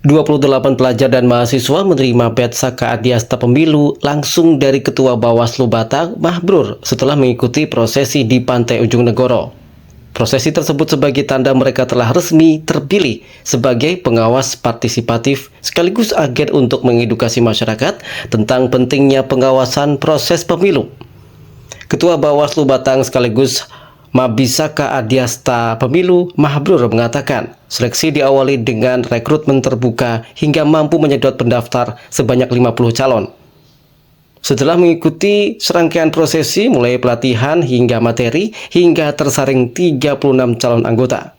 28 pelajar dan mahasiswa menerima badge Saka Adiasta Pemilu langsung dari Ketua Bawaslu Batang, Mahbrur, setelah mengikuti prosesi di Pantai Ujung Negoro. Prosesi tersebut sebagai tanda mereka telah resmi terpilih sebagai pengawas partisipatif sekaligus agen untuk mengedukasi masyarakat tentang pentingnya pengawasan proses pemilu. Ketua Bawaslu Batang sekaligus Mabisaka Adiasta Pemilu, Mahbrur, mengatakan seleksi diawali dengan rekrutmen terbuka hingga mampu menyedot pendaftar sebanyak 50 calon. Setelah mengikuti serangkaian prosesi mulai pelatihan hingga materi hingga tersaring 36 calon anggota.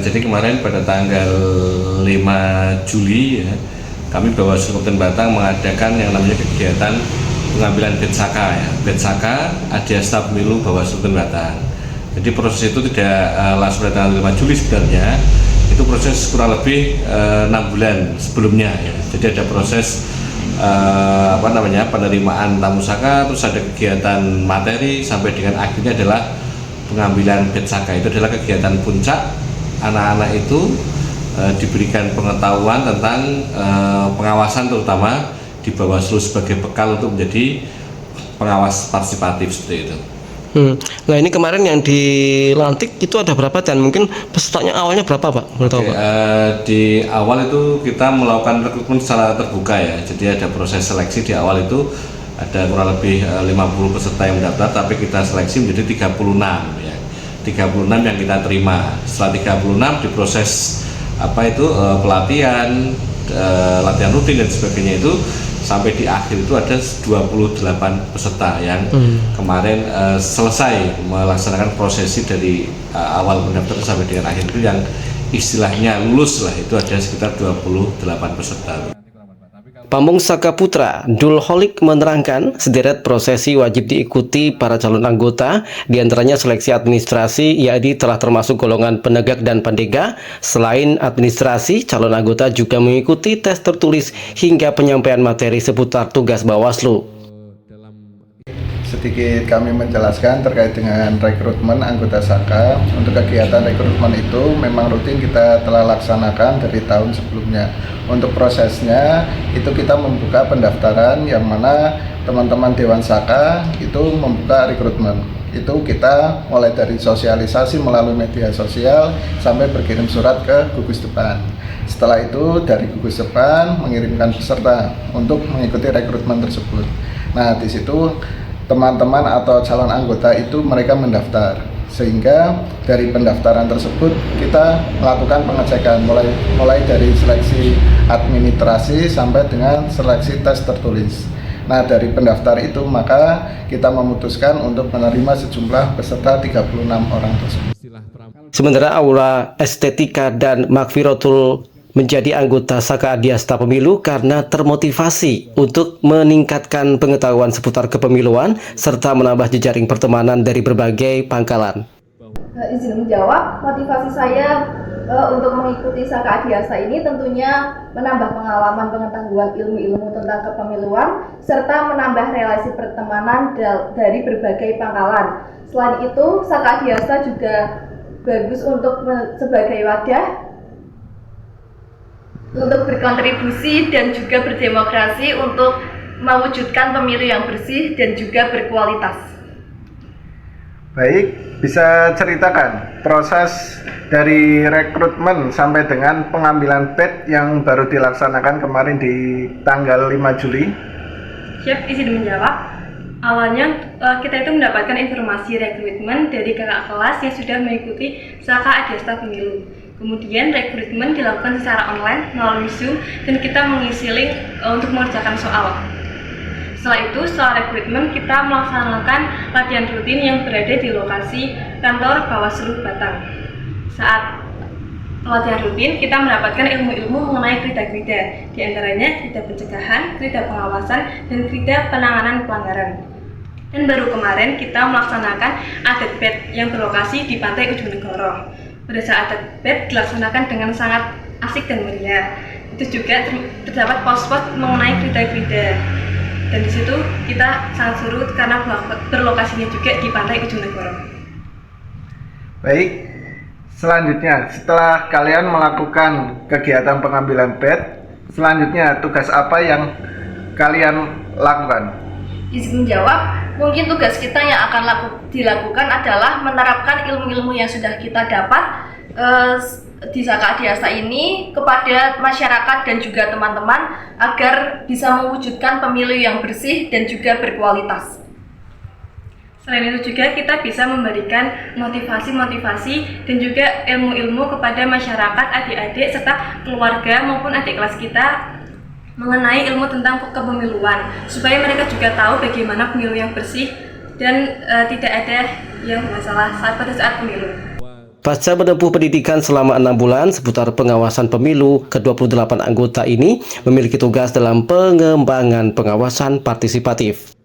Jadi kemarin pada tanggal 5 Juli ya, kami Bawaslu Kabupaten Batang mengadakan yang namanya kegiatan pengambilan badge Saka ya, badge Saka Adiasta Pemilu Bawaslu Kabupaten Batang. Jadi proses itu tidak langsung pada tanggal 5 Juli sebenarnya, itu proses kurang lebih 6 bulan sebelumnya ya. Jadi ada proses penerimaan tamu Saka, terus ada kegiatan materi sampai dengan akhirnya adalah pengambilan badge Saka. Itu adalah kegiatan puncak, anak-anak itu diberikan pengetahuan tentang pengawasan terutama di Bawaslu sebagai bekal untuk menjadi pengawas partisipatif seperti itu. Nah ini kemarin yang dilantik itu ada berapa dan mungkin pesertanya awalnya berapa Pak? Pak? Di awal itu kita melakukan rekrutmen secara terbuka ya, jadi ada proses seleksi di awal itu ada kurang lebih 50 peserta yang mendaftar, tapi kita seleksi menjadi 36 ya, 36 yang kita terima. Setelah 36 diproses pelatihan, latihan rutin dan sebagainya itu sampai di akhir itu ada 28 peserta yang kemarin selesai melaksanakan prosesi dari awal pendaftaran sampai dengan akhir itu yang istilahnya lulus lah, itu ada sekitar 28 peserta. Pamung Saka Putra Dul Holik menerangkan sederet prosesi wajib diikuti para calon anggota, diantaranya seleksi administrasi, yakni telah termasuk golongan penegak dan pendega. Selain administrasi, calon anggota juga mengikuti tes tertulis hingga penyampaian materi seputar tugas Bawaslu. Sedikit kami menjelaskan terkait dengan rekrutmen anggota Saka. Untuk kegiatan rekrutmen itu memang rutin kita telah laksanakan dari tahun sebelumnya. Untuk prosesnya itu kita membuka pendaftaran yang mana teman-teman Dewan Saka itu membuka rekrutmen. Itu kita mulai dari sosialisasi melalui media sosial sampai berkirim surat ke gugus depan. Setelah itu dari gugus depan mengirimkan peserta untuk mengikuti rekrutmen tersebut. Nah di situ teman-teman atau calon anggota itu mereka mendaftar, sehingga dari pendaftaran tersebut kita melakukan pengecekan mulai dari seleksi administrasi sampai dengan seleksi tes tertulis. Nah dari pendaftar itu maka kita memutuskan untuk menerima sejumlah peserta 36 orang tersebut. Sementara Aula Estetika dan Makfirotul menjadi anggota Saka Adiasta Pemilu karena termotivasi untuk meningkatkan pengetahuan seputar kepemiluan serta menambah jejaring pertemanan dari berbagai pangkalan. Izin menjawab, motivasi saya untuk mengikuti Saka Adiasta ini tentunya menambah pengalaman, pengetahuan, ilmu-ilmu tentang kepemiluan serta menambah relasi pertemanan dari berbagai pangkalan. Selain itu, Saka Adiasta juga bagus untuk sebagai wadah untuk berkontribusi dan juga berdemokrasi untuk mewujudkan pemilu yang bersih dan juga berkualitas. Baik, bisa ceritakan proses dari rekrutmen sampai dengan pengambilan badge yang baru dilaksanakan kemarin di tanggal 5 Juli? Siap, izin menjawab. Awalnya kita itu mendapatkan informasi rekrutmen dari kakak kelas yang sudah mengikuti Saka Adiasta Pemilu. Kemudian rekrutmen dilakukan secara online melalui Zoom dan kita mengisi link untuk mengerjakan soal. Setelah itu, setelah rekrutmen kita melaksanakan latihan rutin yang berada di lokasi kantor Bawaslu Batang. Saat latihan rutin, kita mendapatkan ilmu-ilmu mengenai krida-krida, di antaranya krida pencegahan, krida pengawasan, dan krida penanganan pelanggaran. Dan baru kemarin kita melaksanakan adat badge yang berlokasi di Pantai Ujung Negoro. Pada saat adat dilaksanakan dengan sangat asik dan meriah. Itu juga terdapat pos-pos mengenai krida-krida. Dan di situ kita sangat seru karena berlokasinya juga di Pantai Ujung Negoro. Baik, Selanjutnya, setelah kalian melakukan kegiatan pengambilan bed, selanjutnya tugas apa yang kalian lakukan? Izin menjawab, mungkin tugas kita yang akan dilakukan adalah menerapkan ilmu-ilmu yang sudah kita dapat di Saka Adiasta ini kepada masyarakat dan juga teman-teman agar bisa mewujudkan pemilu yang bersih dan juga berkualitas. Selain itu juga kita bisa memberikan motivasi-motivasi dan juga ilmu-ilmu kepada masyarakat, adik-adik, serta keluarga maupun adik kelas kita mengenai ilmu tentang kepemiluan supaya mereka juga tahu bagaimana pemilu yang bersih dan tidak ada yang masalah pada saat pemilu. Pasca menempuh pendidikan selama 6 bulan seputar pengawasan pemilu, ke-28 anggota ini memiliki tugas dalam pengembangan pengawasan partisipatif.